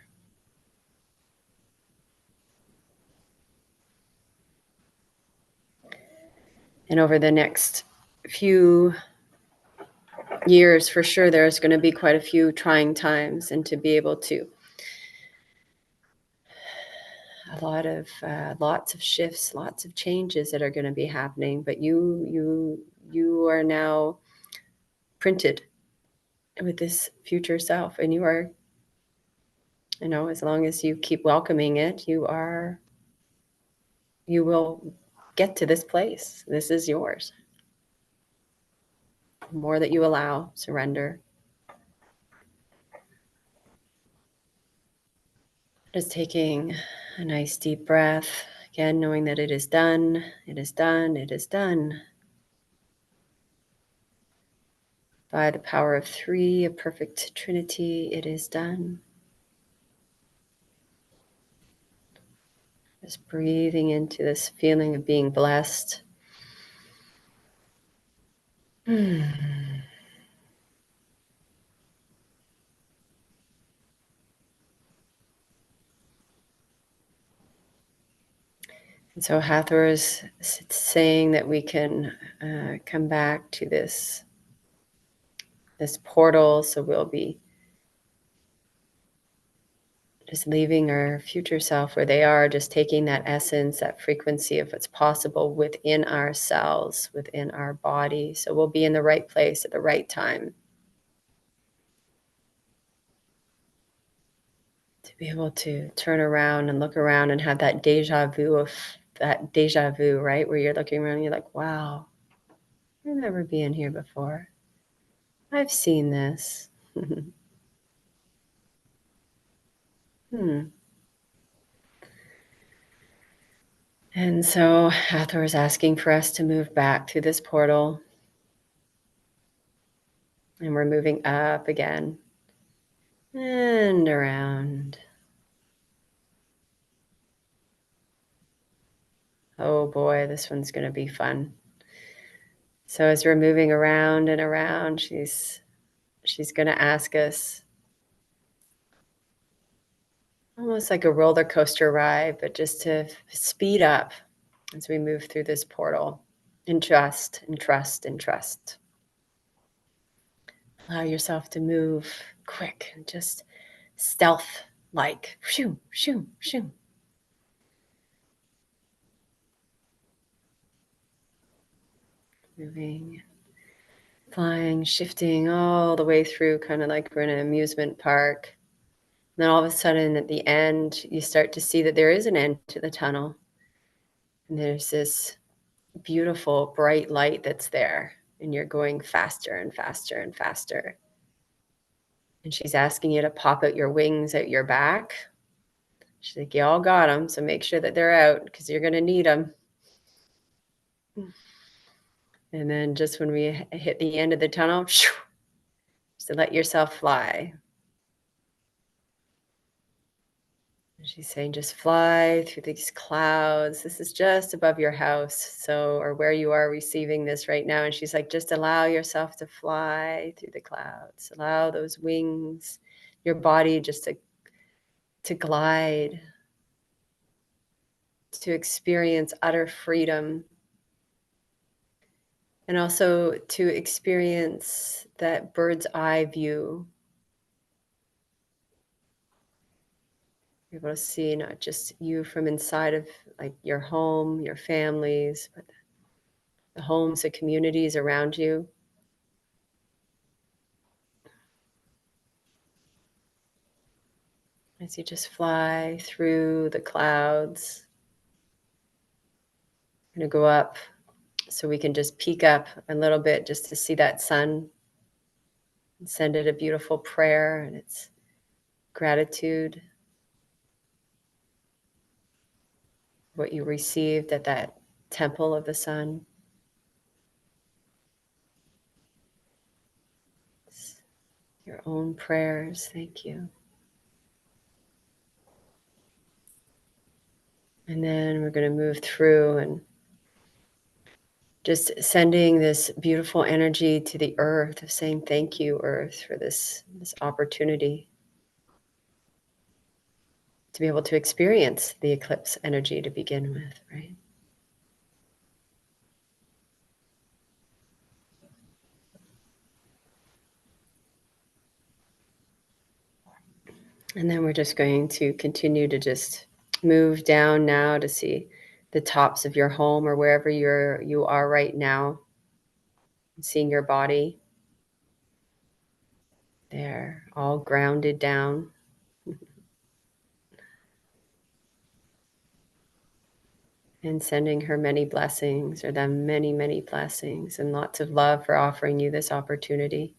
And over the next few years, for sure, there's going to be quite a few trying times, and to be able to lots of shifts, lots of changes that are going to be happening. But you are now printed with this future self, and you are, as long as you keep welcoming it, you will get to this place. This is yours. The more that you allow, surrender. Just taking a nice deep breath. Again, knowing that it is done, it is done, it is done. By the power of three, a perfect trinity, it is done. Just breathing into this feeling of being blessed. And so Hathor is saying that we can come back to this portal. So we'll be just leaving our future self where they are, just taking that essence, that frequency of what's possible within ourselves, within our body. So we'll be in the right place at the right time to be able to turn around and look around and have that deja vu, right? Where you're looking around and you're like, wow, I remember being here before. I've seen this. And so Hathor is asking for us to move back through this portal. And we're moving up again and around. Oh boy, this one's going to be fun. So as we're moving around and around, she's going to ask us, almost like a roller coaster ride, but just to speed up as we move through this portal, and trust and trust and trust. Allow yourself to move quick and just stealth like. Shoo, shoo, shoo. Moving, flying, shifting all the way through, kind of like we're in an amusement park. And then all of a sudden at the end, you start to see that there is an end to the tunnel. And there's this beautiful bright light that's there. And you're going faster and faster and faster. And she's asking you to pop out your wings out your back. She's like, you all got them, so make sure that they're out because you're going to need them. And then just when we hit the end of the tunnel, just to let yourself fly. And she's saying, just fly through these clouds. This is just above your house, so, or where you are receiving this right now. And she's like, just allow yourself to fly through the clouds. Allow those wings, your body just to glide, to experience utter freedom. And also to experience that bird's eye view. You're able to see not just you from inside of like your home, your families, but the homes, the communities around you. As you just fly through the clouds. I'm going to go up so we can just peek up a little bit just to see that sun and send it a beautiful prayer and its gratitude. What you received at that temple of the sun. Your own prayers. Thank you. And then we're going to move through and just sending this beautiful energy to the earth, saying thank you, earth, for this opportunity to be able to experience the eclipse energy to begin with, right? And then we're just going to continue to just move down now to see the tops of your home or wherever you are right now, seeing your body there, all grounded down. And sending her many blessings, or them many, many blessings, and lots of love for offering you this opportunity.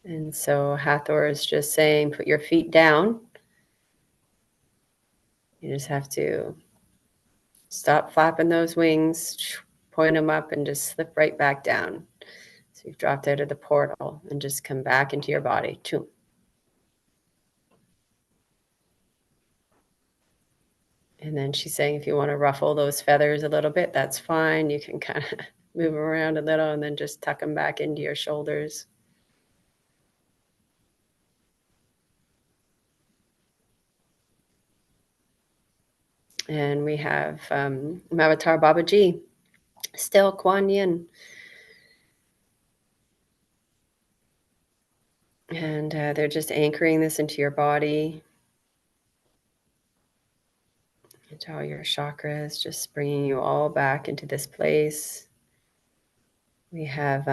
And so Hathor is just saying, put your feet down. You just have to stop flapping those wings, point them up, and just slip right back down. So you've dropped out of the portal and just come back into your body. And then she's saying, if you want to ruffle those feathers a little bit, that's fine. You can kind of move them around a little and then just tuck them back into your shoulders. And we have Mavatar Babaji, still Kuan Yin. And they're just anchoring this into your body, into all your chakras, just bringing you all back into this place. We have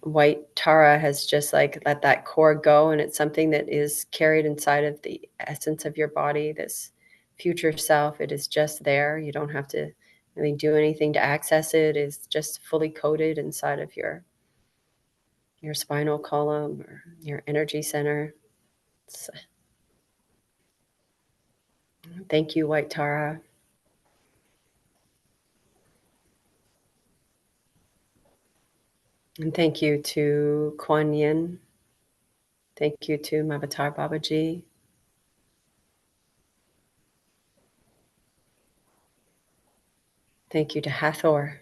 white Tara has just like let that core go, and it's something that is carried inside of the essence of your body, this future self. It is just there. You don't have to really do anything to access it. It's just fully coded inside of your spinal column or your energy center. So, thank you, white Tara. And thank you to Kuan Yin. Thank you to Mavatar Babaji. Thank you to Hathor.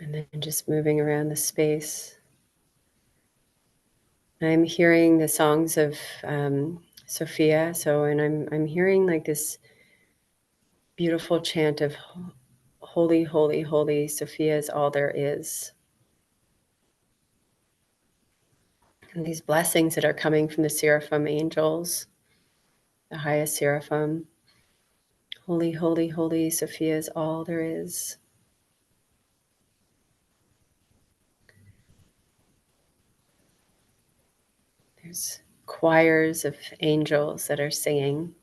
And then just moving around the space. I'm hearing the songs of Sophia. And I'm hearing like this beautiful chant of holy, holy, holy, Sophia is all there is. And these blessings that are coming from the seraphim angels, the highest seraphim. Holy, holy, holy, Sophia is all there is. There's choirs of angels that are singing.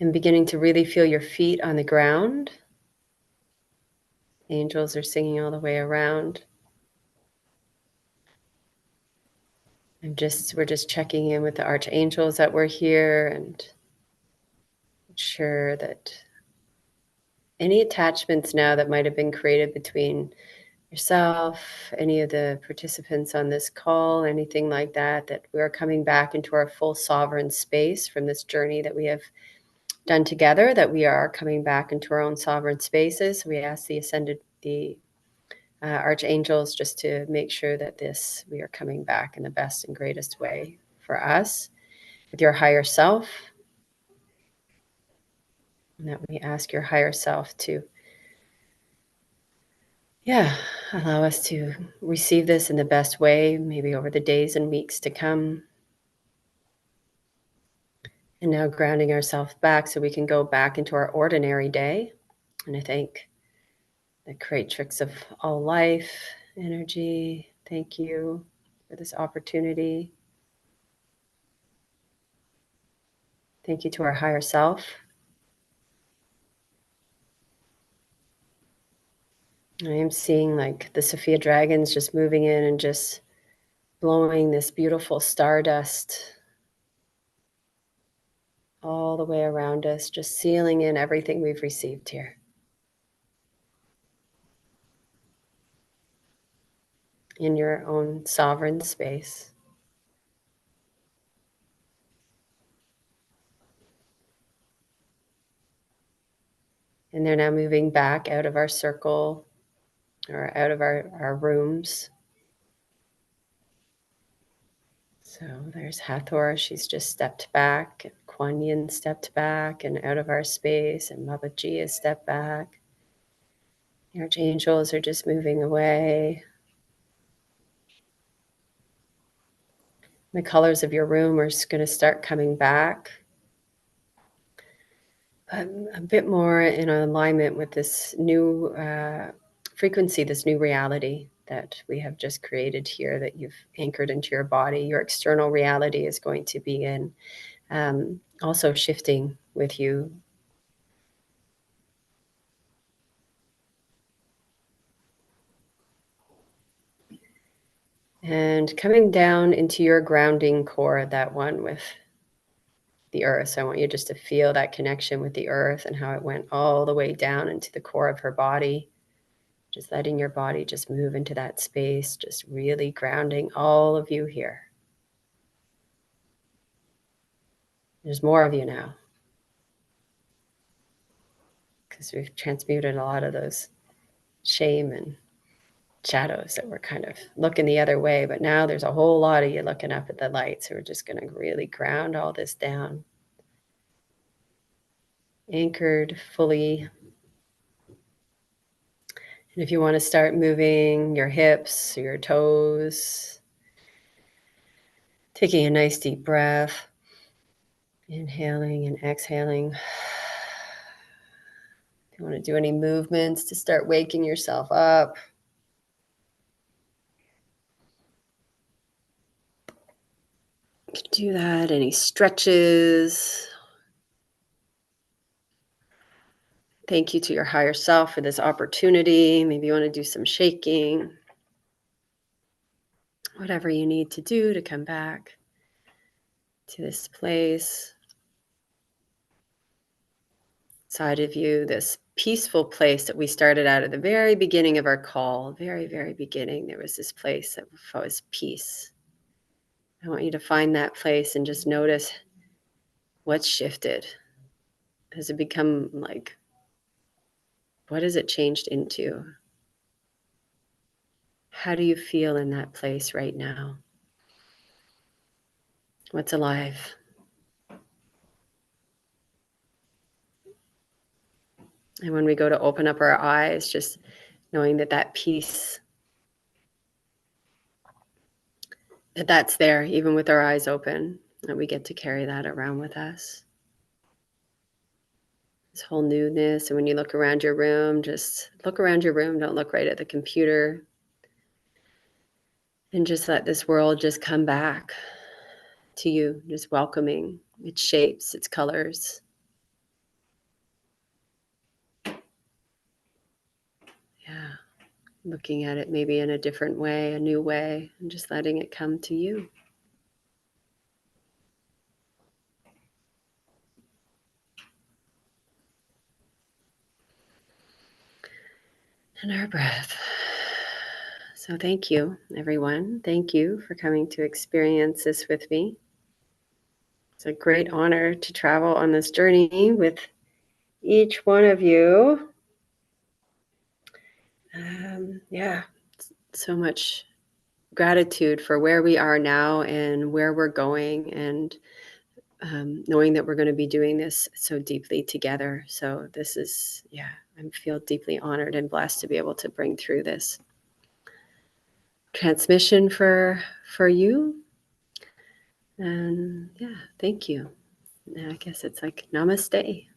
And beginning to really feel your feet on the ground. Angels are singing all the way around. We're just checking in with the archangels that were here and ensure that any attachments now that might have been created between yourself, any of the participants on this call, anything like that, that we are coming back into our full sovereign space from this journey that we have done together, that we are coming back into our own sovereign spaces. We ask the archangels just to make sure that we are coming back in the best and greatest way for us with your higher self, and that we ask your higher self to allow us to receive this in the best way, maybe over the days and weeks to come. And now grounding ourselves back so we can go back into our ordinary day. And I thank the creatrix of all life, energy. Thank you for this opportunity. Thank you to our higher self. I am seeing like the Sophia dragons just moving in and just blowing this beautiful stardust all the way around us, just sealing in everything we've received here in your own sovereign space. And they're now moving back out of our circle or out of our rooms. So there's Hathor, she's just stepped back. Kuan Yin stepped back and out of our space, and Babaji has stepped back. The archangels are just moving away. The colors of your room are going to start coming back, a bit more in alignment with this new frequency, this new reality. that we have just created here that you've anchored into your body. Your external reality is going to be in also shifting with you. And coming down into your grounding core, that one with the earth. So I want you just to feel that connection with the earth and how it went all the way down into the core of her body. Just letting your body just move into that space, just really grounding all of you here. There's more of you now, because we've transmuted a lot of those shame and shadows that were kind of looking the other way. But now there's a whole lot of you looking up at the light. So we're just going to really ground all this down. Anchored fully. And if you want to start moving your hips, your toes, taking a nice deep breath, inhaling and exhaling. If you want to do any movements to start waking yourself up. You can do that. Any stretches. Thank you to your higher self for this opportunity. Maybe you want to do some shaking. Whatever you need to do to come back to this place. Side of you, this peaceful place that we started out at the very beginning of our call, very, very beginning. There was this place that was peace. I want you to find that place and just notice what's shifted. Has it become like, what has it changed into? How do you feel in that place right now? What's alive? And when we go to open up our eyes, just knowing that that peace, that's there, even with our eyes open, that we get to carry that around with us. This whole newness. And when you look around your room, just look around your room. Don't look right at the computer. And just let this world just come back to you, just welcoming its shapes, its colors. Yeah. Looking at it maybe in a different way, a new way, and just letting it come to you. And our breath. So thank you, everyone. Thank you for coming to experience this with me. It's a great honor to travel on this journey with each one of you. So much gratitude for where we are now and where we're going, and knowing that we're going to be doing this so deeply together. So this is, I feel deeply honored and blessed to be able to bring through this transmission for you. And thank you. I guess it's like namaste.